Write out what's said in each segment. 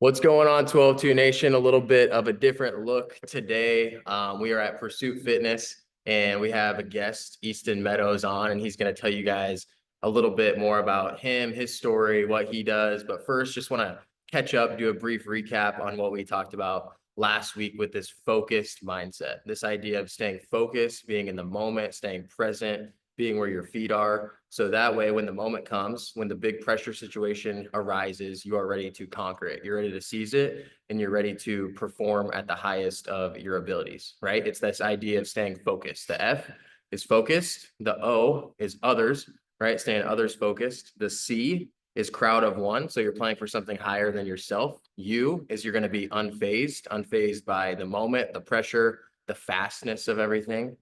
What's going on, 12-2 Nation? A little bit of a different look today. We are at Pursuit Fitness, and we have a guest, Easton Meadows, on, and he's going to tell you guys a little bit more about him, his story, what he does. But first, just want to catch up, do a brief recap on what we talked about last week with this focused mindset, this idea of staying focused, being in the moment, staying present, being where your feet are. So that way, when the moment comes, when the big pressure situation arises, you are ready to conquer it. You're ready to seize it, and you're ready to perform at the highest of your abilities, right? It's this idea of staying focused. The F is focused. The O is others, right? Staying others focused. The C is crowd of one. So you're playing for something higher than yourself. U is you're going to be unfazed by the moment, the pressure, the fastness of everything.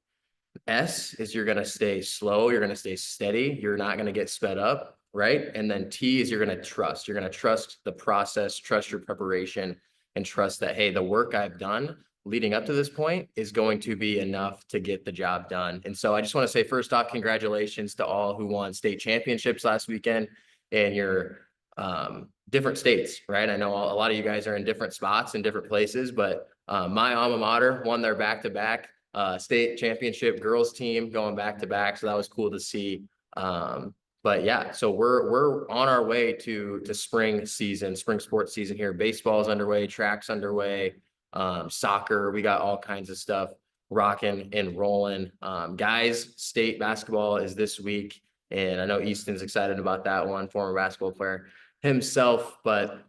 S is you're going to stay slow. You're going to stay steady. You're not going to get sped up, right? And then T is you're going to trust. You're going to trust the process, trust your preparation, and trust that, hey, the work I've done leading up to this point is going to be enough to get the job done. And so I just want to say, first off, congratulations to all who won state championships last weekend in your different states, right? I know a lot of you guys are in different spots in different places, but my alma mater won their back-to-back state championship girls team going back to back. So that was cool to see. But yeah, so we're on our way to spring season, spring sports season here. Baseball's underway, track's underway, soccer, we got all kinds of stuff rocking and rolling. Guys, state basketball is this week, and I know Easton's excited about that one, former basketball player himself. But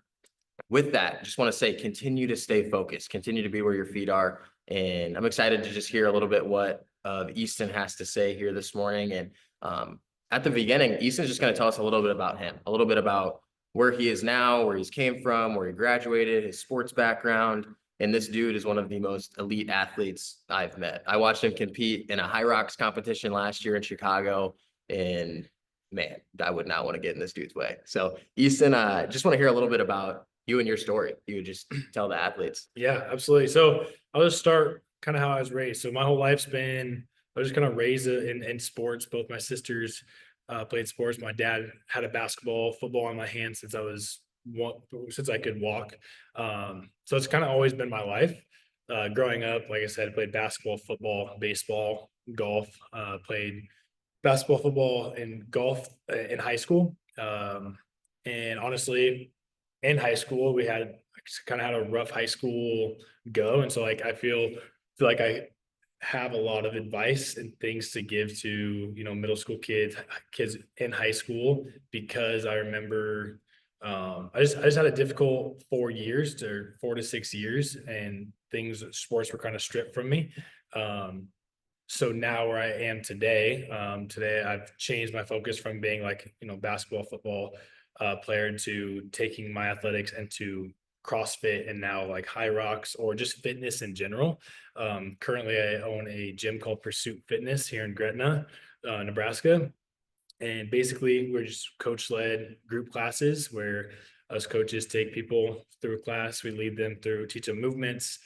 with that, just want to say, continue to stay focused, continue to be where your feet are. And I'm excited to just hear a little bit what Easton has to say here this morning. And at the beginning, Easton's just going to tell us a little bit about him, a little bit about where he is now, where he's came from, where he graduated, his sports background. And this dude is one of the most elite athletes I've met. I watched him compete in a High Rocks competition last year in Chicago, and man, I would not want to get in this dude's way. So Easton, just want to hear a little bit about you and your story. You would just tell the athletes. Yeah, absolutely. So I'll just start kind of how I was raised. So my whole life's been, I was just kind of raised in sports. Both my sisters played sports. My dad had a basketball, football on my hand since I could walk. So it's kind of always been my life. Growing up, like I said, I played basketball, football, baseball, golf. Played basketball, football, and golf in high school. And honestly, in high school, we had kind of had a rough high school go, and so like I feel like I have a lot of advice and things to give to middle school kids in high school, because I remember I just had a difficult 4 years or 4 to 6 years, and sports were kind of stripped from me. So now where I am today I've changed my focus from being like basketball, football player to taking my athletics into CrossFit and now like High Rocks or just fitness in general. Currently, I own a gym called Pursuit Fitness here in Gretna, Nebraska. And basically, we're just coach led group classes where us coaches take people through a class. We lead them through, teach them movements,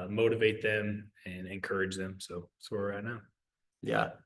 motivate them, and encourage them. So that's where we're at now.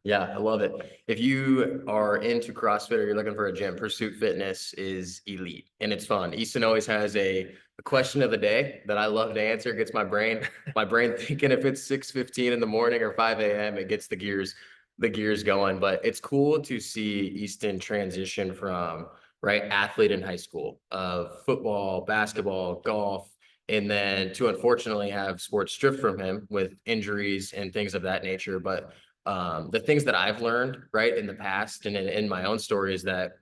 Yeah, I love it. If you are into CrossFit or you're looking for a gym, Pursuit Fitness is elite and it's fun. Easton always has a question of the day that I love to answer. It gets my brain thinking. If it's 6:15 in the morning or 5 a.m., it gets the gears going. But it's cool to see Easton transition from athlete in high school of football, basketball, golf, and then to unfortunately have sports stripped from him with injuries and things of that nature. But the things that I've learned in the past and in my own story is that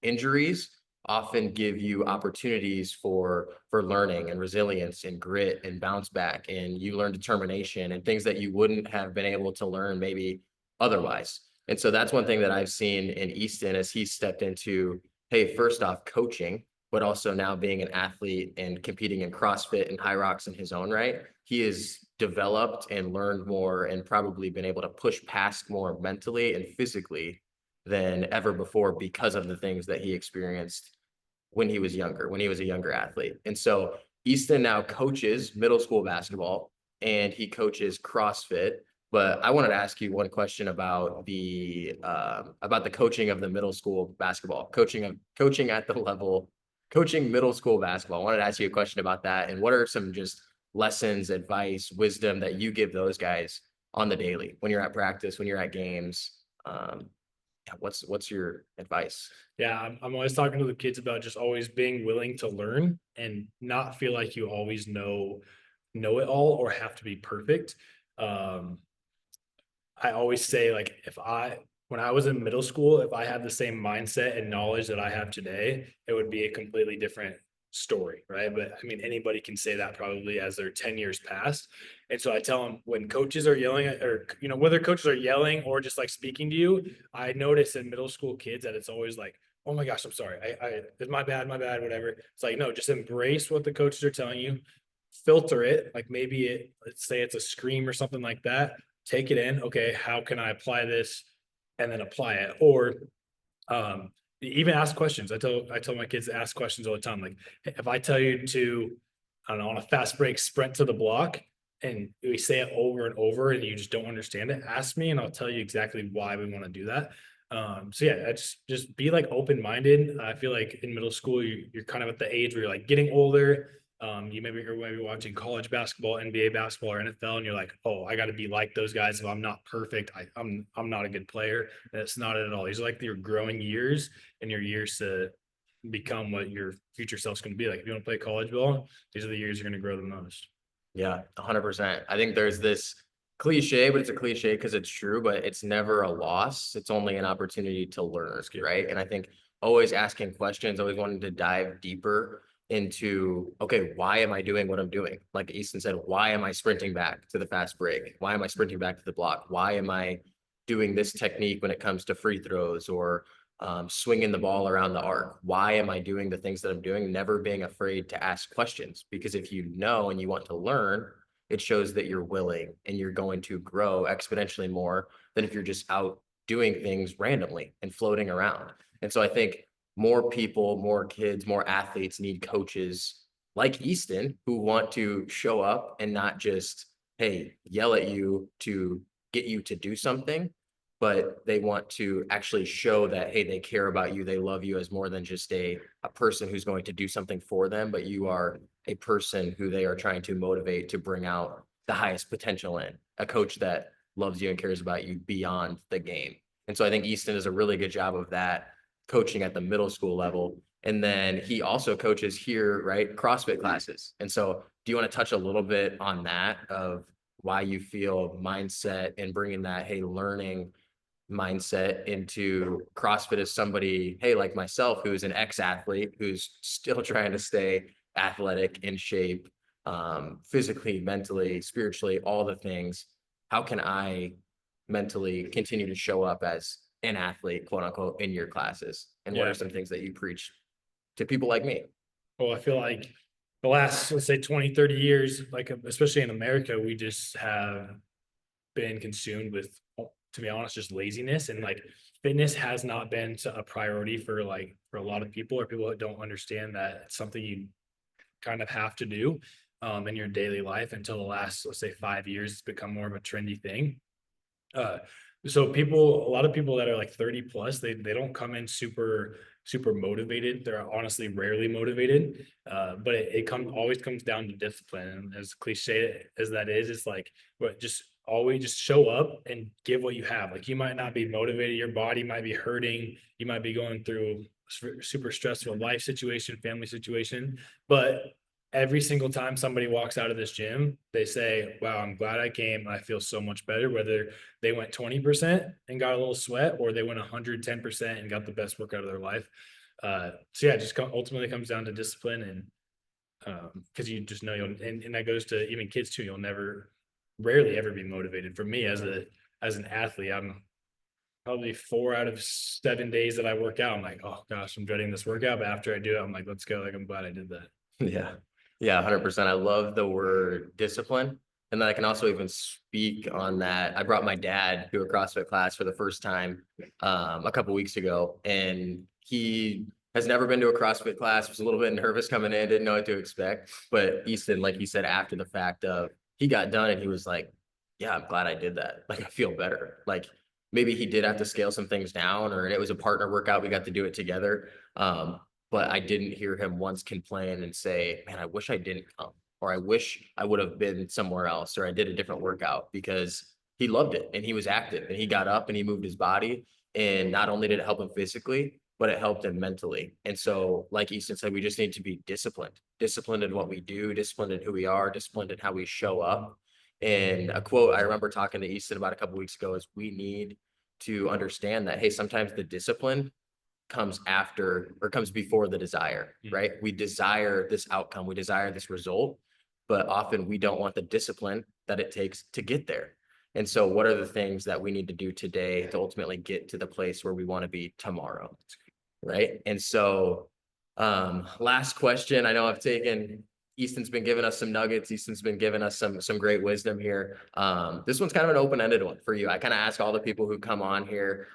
injuries often give you opportunities for learning and resilience and grit and bounce back, and you learn determination and things that you wouldn't have been able to learn maybe otherwise. And so that's one thing that I've seen in Easton as he stepped into, hey, first off, coaching, but also now being an athlete and competing in CrossFit and High Rocks in his own right. He has developed and learned more and probably been able to push past more mentally and physically than ever before because of the things that he experienced when he was younger, when he was a younger athlete. And so Easton now coaches middle school basketball and he coaches CrossFit. But I wanted to ask you one question about the coaching of the middle school basketball, coaching at the level coaching middle school basketball. I wanted to ask you a question about that. And what are some just lessons, advice, wisdom that you give those guys on the daily when you're at practice, when you're at games? Yeah, what's your advice? Yeah, I'm always talking to the kids about just always being willing to learn and not feel like you always know it all or have to be perfect. Um, I always say like when I was in middle school, if I had the same mindset and knowledge that I have today, it would be a completely different story, right? But I mean, anybody can say that probably as their 10 years past. And so I tell them when coaches are yelling at, or, whether coaches are yelling or just like speaking to you, I notice in middle school kids that it's always like, oh my gosh, I'm sorry. It's my bad, whatever. It's like, no, just embrace what the coaches are telling you, filter it. Like maybe let's say it's a scream or something like that, take it in. Okay, how can I apply this, and then apply it? Or even ask questions. I tell my kids to ask questions all the time. Like if I tell you to, I don't know, on a fast break, sprint to the block, and we say it over and over, and you just don't understand it, ask me, and I'll tell you exactly why we want to do that. So yeah, just be like open minded. I feel like in middle school, you're kind of at the age where you're like getting older. You're maybe watching college basketball, NBA basketball, or NFL, and you're like, oh, I got to be like those guys. If I'm not perfect, I'm not a good player. And it's not it at all. These are like your growing years and your years to become what your future self's going to be like. If you want to play college ball, these are the years you're going to grow the most. Yeah, 100%. I think there's this cliche, but it's a cliche because it's true, but it's never a loss. It's only an opportunity to learn, right? And I think always asking questions, always wanting to dive deeper into, okay, why am I doing what I'm doing? Like Easton said, why am I sprinting back to the fast break? Why am I sprinting back to the block? Why am I doing this technique when it comes to free throws or swinging the ball around the arc? Why am I doing the things that I'm doing? Never being afraid to ask questions, because if you know and you want to learn, it shows that you're willing and you're going to grow exponentially more than if you're just out doing things randomly and floating around. And so I think more people, more kids, more athletes need coaches like Easton who want to show up and not just, hey, yell at you to get you to do something, but they want to actually show that, hey, they care about you. They love you as more than just a person who's going to do something for them, but you are a person who they are trying to motivate to bring out the highest potential in, a coach that loves you and cares about you beyond the game. And so I think Easton does a really good job of that, coaching at the middle school level. And then he also coaches here, right? CrossFit classes. And so do you want to touch a little bit on that, of why you feel mindset and bringing that, hey, learning mindset into CrossFit as somebody, hey, like myself, who's an ex-athlete, who's still trying to stay athletic, in shape, physically, mentally, spiritually, all the things. How can I mentally continue to show up as an athlete, quote unquote, in your classes? And what Yeah. are some things that you preach to people like me? Well, I feel like the last, let's say 20, 30 years, like especially in America, we just have been consumed with, to be honest, just laziness, and like fitness has not been a priority for a lot of people, or people that don't understand that it's something you kind of have to do in your daily life. Until the last, let's say 5 years, it's become more of a trendy thing. Uh, so a lot of people that are like 30 plus, they don't come in super motivated. They're honestly rarely motivated. But it always comes down to discipline. And as cliche as that is, it's like, but just always just show up and give what you have. Like you might not be motivated, your body might be hurting, you might be going through super stressful life situation, family situation, but every single time somebody walks out of this gym, they say, wow, I'm glad I came. I feel so much better. Whether they went 20% and got a little sweat, or they went 110% and got the best workout of their life. So yeah, it just ultimately comes down to discipline, and because you just know and that goes to even kids too. You'll rarely ever be motivated. For me as an athlete, I'm probably 4 out of 7 days that I work out, I'm like, oh gosh, I'm dreading this workout. But after I do it, I'm like, let's go. Like, I'm glad I did that. Yeah. Yeah, 100%. I love the word discipline. And then I can also even speak on that. I brought my dad to a CrossFit class for the first time a couple weeks ago, and he has never been to a CrossFit class, was a little bit nervous coming in, didn't know what to expect. But Easton, like he said, after the fact of he got done and he was like, yeah, I'm glad I did that. Like, I feel better. Like maybe he did have to scale some things down, or it was a partner workout. We got to do it together. but I didn't hear him once complain and say, man, I wish I didn't come, or I wish I would have been somewhere else, or I did a different workout, because he loved it and he was active and he got up and he moved his body. And not only did it help him physically, but it helped him mentally. And so, like Easton said, we just need to be disciplined in what we do, disciplined in who we are, disciplined in how we show up. And a quote I remember talking to Easton about a couple weeks ago is, we need to understand that, hey, sometimes the discipline comes after or comes before the desire, right? We desire this outcome, we desire this result, but often we don't want the discipline that it takes to get there. And so what are the things that we need to do today to ultimately get to the place where we want to be tomorrow? Right. And so last question. I know Easton's been giving us some nuggets. Easton's been giving us some great wisdom here. This one's kind of an open-ended one for you. I kind of ask all the people who come on here,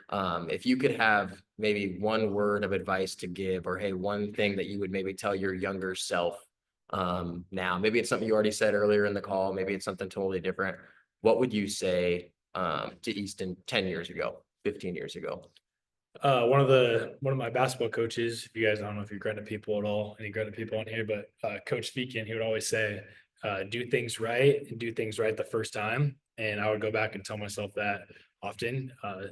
if you could have maybe one word of advice to give, or hey, one thing that you would maybe tell your younger self now. Maybe it's something you already said earlier in the call, maybe it's something totally different. What would you say to Easton 10 years ago, 15 years ago? One of my basketball coaches, if you guys, I don't know if you're Granite people at all, any Granite people on here, but Coach Feakin, he would always say, do things right and do things right the first time. And I would go back and tell myself that often. I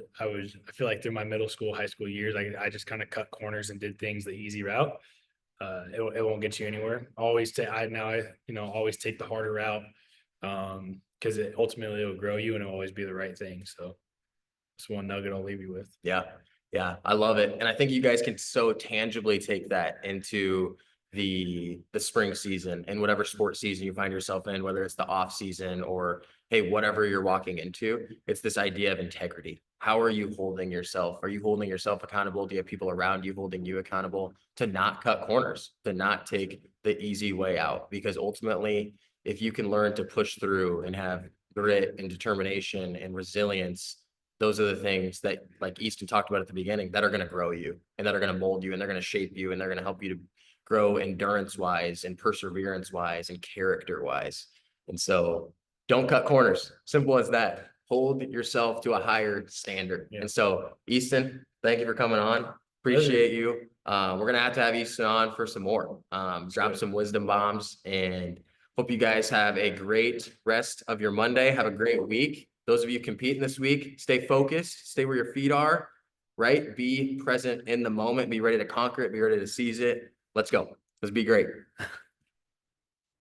feel like through my middle school, high school years, I just kind of cut corners and did things the easy route. It won't get you anywhere. Always always take the harder route, because it ultimately will grow you and it'll always be the right thing. So that's one nugget I'll leave you with. Yeah. Yeah, I love it. And I think you guys can so tangibly take that into the spring season and whatever sports season you find yourself in, whether it's the off season or, hey, whatever you're walking into. It's this idea of integrity. How are you holding yourself? Are you holding yourself accountable? Do you have people around you holding you accountable to not cut corners, to not take the easy way out? Because ultimately, if you can learn to push through and have grit and determination and resilience, those are the things that, like Easton talked about at the beginning, that are going to grow you and that are going to mold you and they're going to shape you and they're going to help you to grow endurance wise and perseverance wise and character wise. And so don't cut corners. Simple as that. Hold yourself to a higher standard. Yeah. And so Easton, thank you for coming on. Appreciate you. We're going to have Easton on for some more, drop some wisdom bombs, and hope you guys have a great rest of your Monday. Have a great week. Those of you competing this week, stay focused, stay where your feet are, right? Be present in the moment, be ready to conquer it, be ready to seize it. Let's go. Let's be great.